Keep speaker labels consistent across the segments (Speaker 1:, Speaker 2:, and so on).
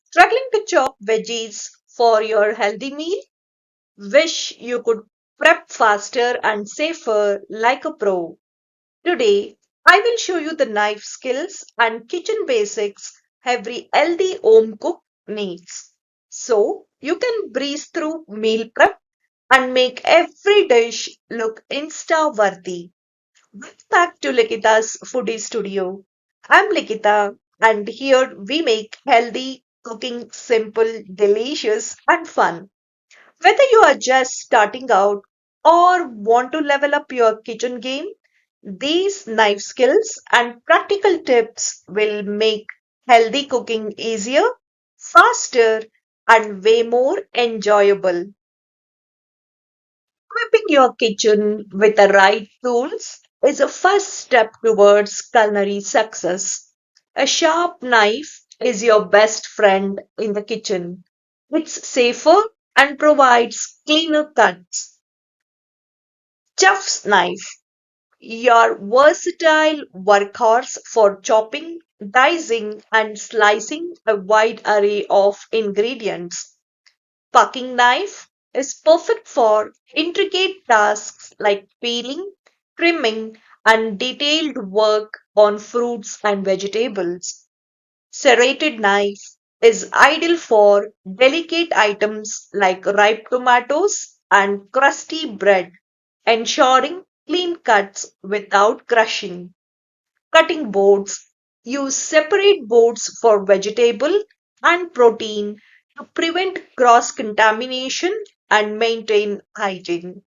Speaker 1: Struggling to chop veggies for your healthy meal? Wish you could prep faster and safer like a pro. Today, I will show you the knife skills and kitchen basics every healthy home cook needs. So you can breeze through meal prep and make every dish look insta worthy. Welcome back to Likita's Foodie Studio. I'm Likita, and here we make healthy cooking simple, delicious, and fun. Whether you are just starting out or want to level up your kitchen game, these knife skills and practical tips will make healthy cooking easier, faster, and way more enjoyable. Equipping your kitchen with the right tools is a first step towards culinary success. A sharp knife is your best friend in the kitchen. It's safer and provides cleaner cuts. Chef's knife, your versatile workhorse for chopping, dicing, and slicing a wide array of ingredients. Pucking knife is perfect for intricate tasks like peeling, trimming, and detailed work on fruits and vegetables. Serrated knife is ideal for delicate items like ripe tomatoes and crusty bread, ensuring clean cuts without crushing. Cutting boards use separate boards for vegetable and protein to prevent cross contamination and maintain hygiene.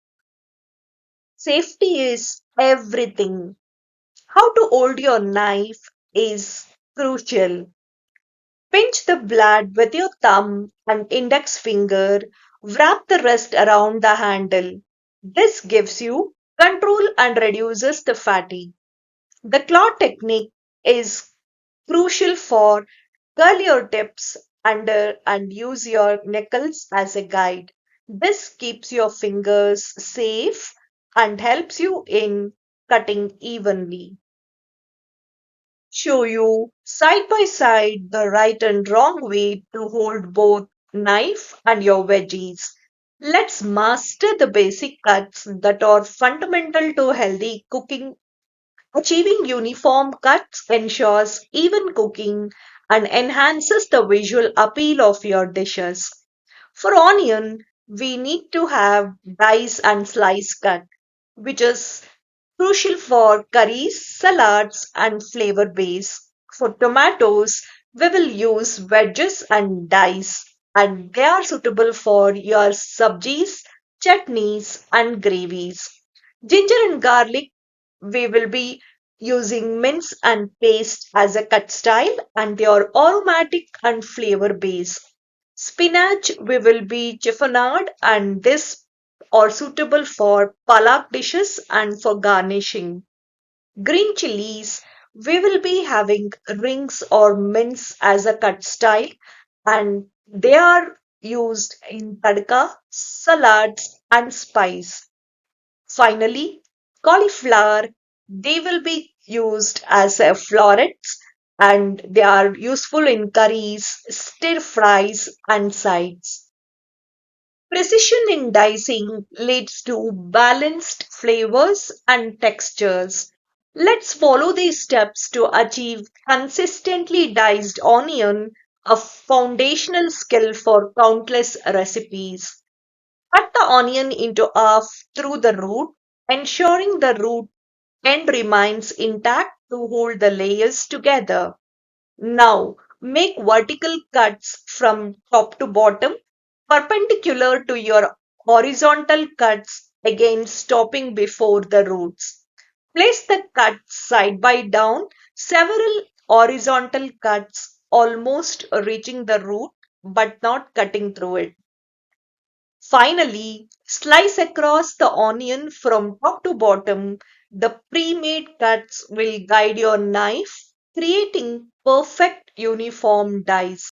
Speaker 1: Safety is everything. How to hold your knife is crucial. Pinch the blade with your thumb and index finger, wrap the rest around the handle. This gives you control and reduces the fatigue. The claw technique is crucial for curl your tips under and use your knuckles as a guide. This keeps your fingers safe and helps you in cutting evenly. Show you side by side the right and wrong way to hold both knife and your veggies. Let's master the basic cuts that are fundamental to healthy cooking. Achieving uniform cuts ensures even cooking and enhances the visual appeal of your dishes. For onion, we need to have dice and slice cut, which is crucial for curries, salads, and flavor base. For tomatoes, we will use wedges and dice, and they are suitable for your sabjis, chutneys, and gravies. Ginger and garlic, we will be using mince and paste as a cut style, and they are aromatic and flavor base. Spinach, we will be chiffonade, and this are suitable for palak dishes and for garnishing. Green chilies, we will be having rings or mince as a cut style, and they are used in tadka, salads, and spice. Finally, cauliflower, they will be used as a florets and they are useful in curries, stir fries, and sides. Precision in dicing leads to balanced flavors and textures. Let's follow these steps to achieve consistently diced onion, a foundational skill for countless recipes. Cut the onion into half through the root, ensuring the root end remains intact to hold the layers together. Now, make vertical cuts from top to bottom, perpendicular to your horizontal cuts, again stopping before the roots. Place the cuts side by down, several horizontal cuts almost reaching the root but not cutting through it. Finally, slice across the onion from top to bottom. The pre-made cuts will guide your knife, creating perfect uniform dice.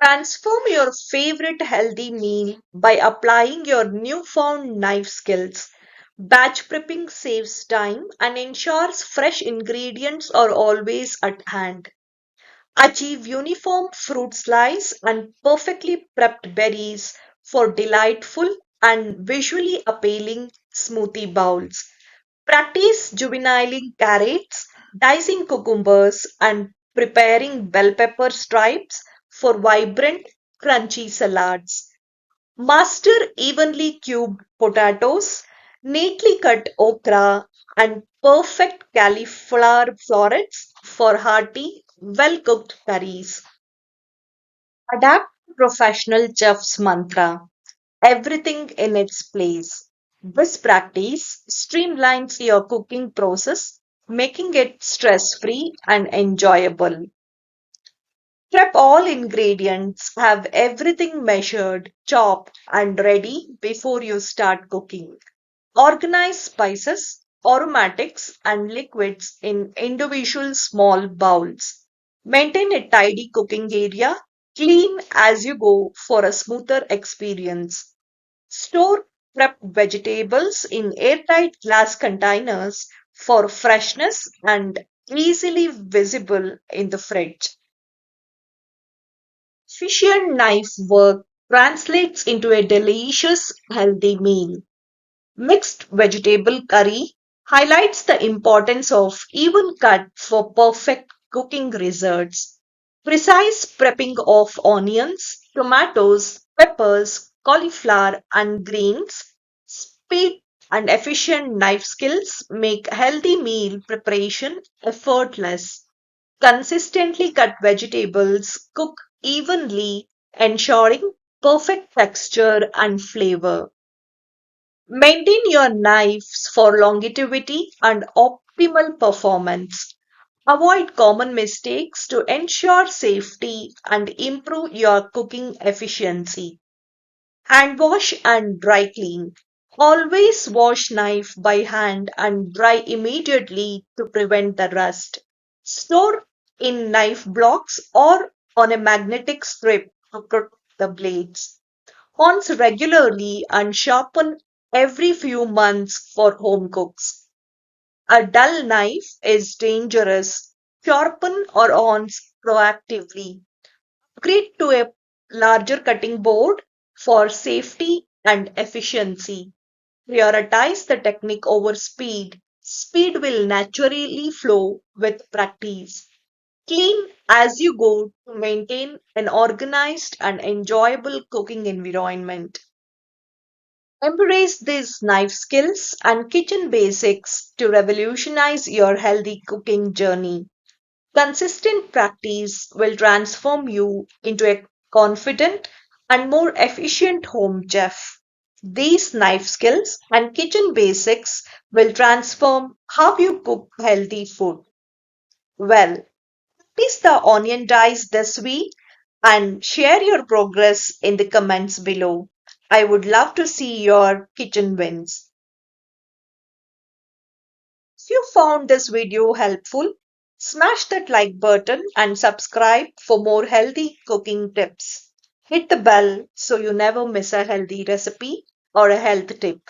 Speaker 1: Transform your favorite healthy meal by applying your newfound knife skills. Batch prepping saves time and ensures fresh ingredients are always at hand. Achieve uniform fruit slice and perfectly prepped berries for delightful and visually appealing smoothie bowls. Practice juveniling carrots, dicing cucumbers, and preparing bell pepper stripes for vibrant, crunchy salads. Master evenly cubed potatoes, neatly cut okra, and perfect cauliflower florets for hearty, well cooked curries. Adapt to professional chef's mantra, everything in its place. This practice streamlines your cooking process, making it stress free and enjoyable. Prep all ingredients, have everything measured, chopped, and ready before you start cooking. Organize spices, aromatics, and liquids in individual small bowls. Maintain a tidy cooking area, clean as you go for a smoother experience. Store prepped vegetables in airtight glass containers for freshness and easily visible in the fridge. Efficient knife work translates into a delicious, healthy meal. Mixed vegetable curry highlights the importance of even cut for perfect cooking results. Precise prepping of onions, tomatoes, peppers, cauliflower, and greens, speed and efficient knife skills make healthy meal preparation effortless. Consistently cut vegetables cook evenly, ensuring perfect texture and flavor. Maintain your knives for longevity and optimal performance. Avoid common mistakes to ensure safety and improve your cooking efficiency. Hand wash and dry clean. Always wash knife by hand and dry immediately to prevent the rust. Store in knife blocks or on a magnetic strip to protect the blades. Horns regularly and sharpen every few months for home cooks. A dull knife is dangerous. Sharpen or horns proactively. Upgrade to a larger cutting board for safety and efficiency. Prioritize the technique over speed. Speed will naturally flow with practice. Clean as you go to maintain an organized and enjoyable cooking environment. Embrace these knife skills and kitchen basics to revolutionize your healthy cooking journey. Consistent practice will transform you into a confident and more efficient home chef. These knife skills and kitchen basics will transform how you cook healthy food. Well, practice the onion dice this week and share your progress in the comments below. I would love to see your kitchen wins. If you found this video helpful, smash that like button and subscribe for more healthy cooking tips. Hit the bell so you never miss a healthy recipe or a health tip.